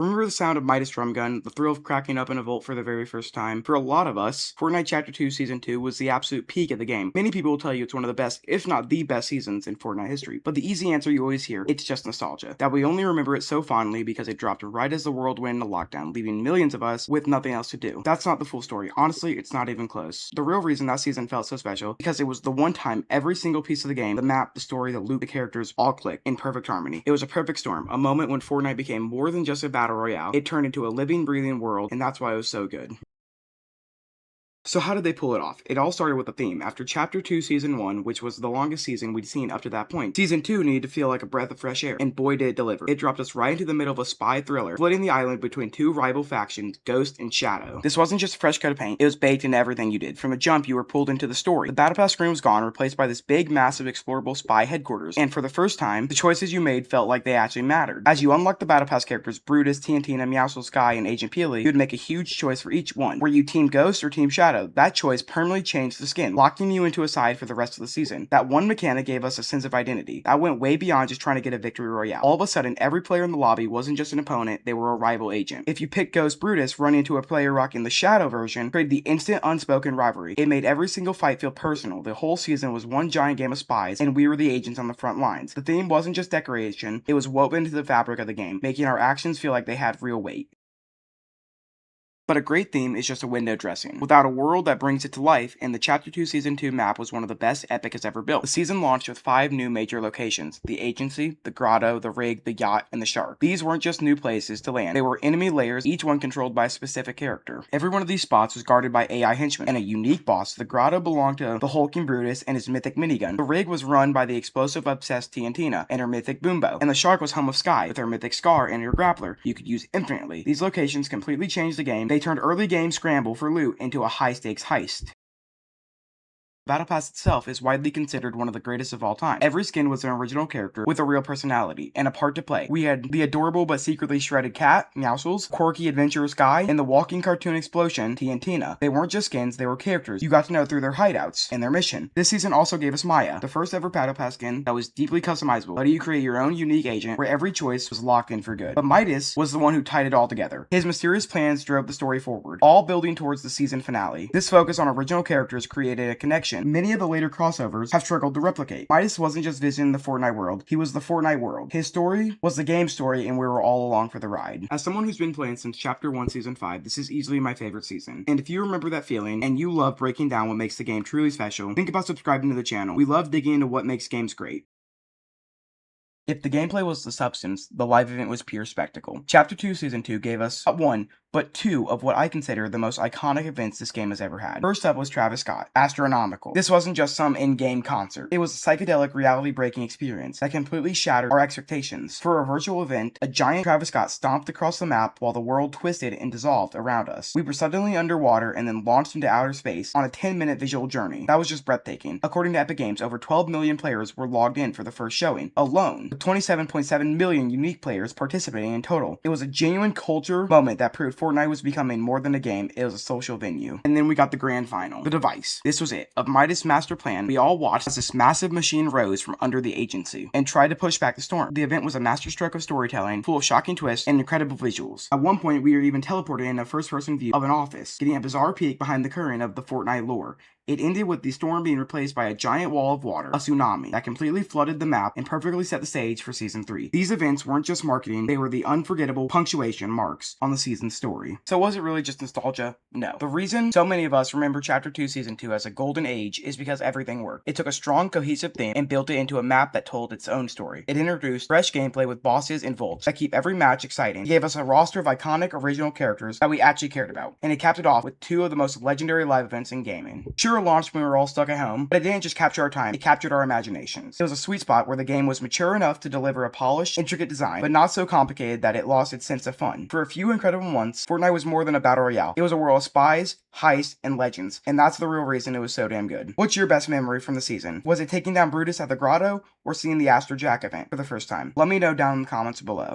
Remember the sound of Midas drum gun, the thrill of cracking up in a vault for the very first time? For a lot of us, Fortnite Chapter 2 Season 2 was the absolute peak of the game. Many people will tell you it's one of the best, if not the best seasons in Fortnite history, but the easy answer you always hear, it's just nostalgia. That we only remember it so fondly because it dropped right as the world went into lockdown, leaving millions of us with nothing else to do. That's not the full story. Honestly, it's not even close. The real reason that season felt so special, because it was the one time every single piece of the game, the map, the story, the loot, the characters, all clicked in perfect harmony. It was a perfect storm, a moment when Fortnite became more than just a battle royale. It turned into a living, breathing world, and that's why it was so good. So how did they pull it off? It all started with a theme. After Chapter 2 Season 1, which was the longest season we'd seen up to that point, Season 2 needed to feel like a breath of fresh air, and boy did it deliver. It dropped us right into the middle of a spy thriller, splitting the island between two rival factions, Ghost and Shadow. This wasn't just a fresh coat of paint, it was baked into everything you did. From the jump, you were pulled into the story. The Battle Pass screen was gone, replaced by this big, massive, explorable spy headquarters, and for the first time, the choices you made felt like they actually mattered. As you unlocked the Battle Pass characters, Brutus, Tiantina, Meowscles, Sky, and Agent Peely, you'd make a huge choice for each one. Were you Team Ghost or Team Shadow? That choice permanently changed the skin, locking you into a side for the rest of the season. That one mechanic gave us a sense of identity. That went way beyond just trying to get a victory royale. All of a sudden, every player in the lobby wasn't just an opponent, they were a rival agent. If you picked Ghost Brutus, running into a player rocking the Shadow version created the instant unspoken rivalry. It made every single fight feel personal. The whole season was one giant game of spies, and we were the agents on the front lines. The theme wasn't just decoration, it was woven into the fabric of the game, making our actions feel like they had real weight. But a great theme is just a window dressing, without a world that brings it to life, and the Chapter 2 Season 2 map was one of the best Epic has ever built. The season launched with 5 new major locations: the Agency, the Grotto, the Rig, the Yacht, and the Shark. These weren't just new places to land, they were enemy layers, each one controlled by a specific character. Every one of these spots was guarded by AI henchmen, and a unique boss. The Grotto belonged to the hulking Brutus and his mythic minigun. The Rig was run by the explosive-obsessed Tiantina and her mythic Boombo, and the Shark was home of Sky, with her mythic Scar and her grappler you could use infinitely. These locations completely changed the game. They turned early game scramble for loot into a high-stakes heist. Battle Pass itself is widely considered one of the greatest of all time. Every skin was an original character with a real personality and a part to play. We had the adorable but secretly shredded cat, Meowscles, quirky adventurer Sky, and the walking cartoon explosion, Tiantina. They weren't just skins, they were characters you got to know through their hideouts and their mission. This season also gave us Maya, the first ever Battle Pass skin that was deeply customizable, letting you create your own unique agent where every choice was locked in for good. But Midas was the one who tied it all together. His mysterious plans drove the story forward, all building towards the season finale. This focus on original characters created a connection many of the later crossovers have struggled to replicate. Midas wasn't just visiting the Fortnite world, he was the Fortnite world. His story was the game story, and we were all along for the ride. As someone who's been playing since Chapter 1 Season 5, this is easily my favorite season. And if you remember that feeling, and you love breaking down what makes the game truly special, think about subscribing to the channel. We love digging into what makes games great. If the gameplay was the substance, the live event was pure spectacle. Chapter 2 Season 2 gave us not one, but 2 of what I consider the most iconic events this game has ever had. First up was Travis Scott, Astronomical. This wasn't just some in-game concert. It was a psychedelic, reality-breaking experience that completely shattered our expectations. For a virtual event, a giant Travis Scott stomped across the map while the world twisted and dissolved around us. We were suddenly underwater and then launched into outer space on a 10-minute visual journey. That was just breathtaking. According to Epic Games, over 12 million players were logged in for the first showing alone, with 27.7 million unique players participating in total. It was a genuine culture moment that proved Fortnite was becoming more than a game, it was a social venue. And then we got the grand final, the device. This was it. Of Midas' master plan, we all watched as this massive machine rose from under the Agency and tried to push back the storm. The event was a masterstroke of storytelling, full of shocking twists and incredible visuals. At one point, we were even teleported in a first-person view of an office, getting a bizarre peek behind the curtain of the Fortnite lore. It ended with the storm being replaced by a giant wall of water, a tsunami, that completely flooded the map and perfectly set the stage for Season 3. These events weren't just marketing, they were the unforgettable punctuation marks on the season's story. So was it really just nostalgia? No. The reason so many of us remember Chapter 2 Season 2 as a golden age is because everything worked. It took a strong, cohesive theme and built it into a map that told its own story. It introduced fresh gameplay with bosses and vaults that keep every match exciting. It gave us a roster of iconic original characters that we actually cared about. And it capped it off with 2 of the most legendary live events in gaming. Sure, it launched when we were all stuck at home, but it didn't just capture our time, it captured our imaginations. It was a sweet spot where the game was mature enough to deliver a polished, intricate design, but not so complicated that it lost its sense of fun. For a few incredible months, Fortnite was more than a battle royale. It was a world of spies, heists, and legends, and that's the real reason it was so damn good. What's your best memory from the season? Was it taking down Brutus at the Grotto, or seeing the Astro Jack event for the first time? Let me know down in the comments below.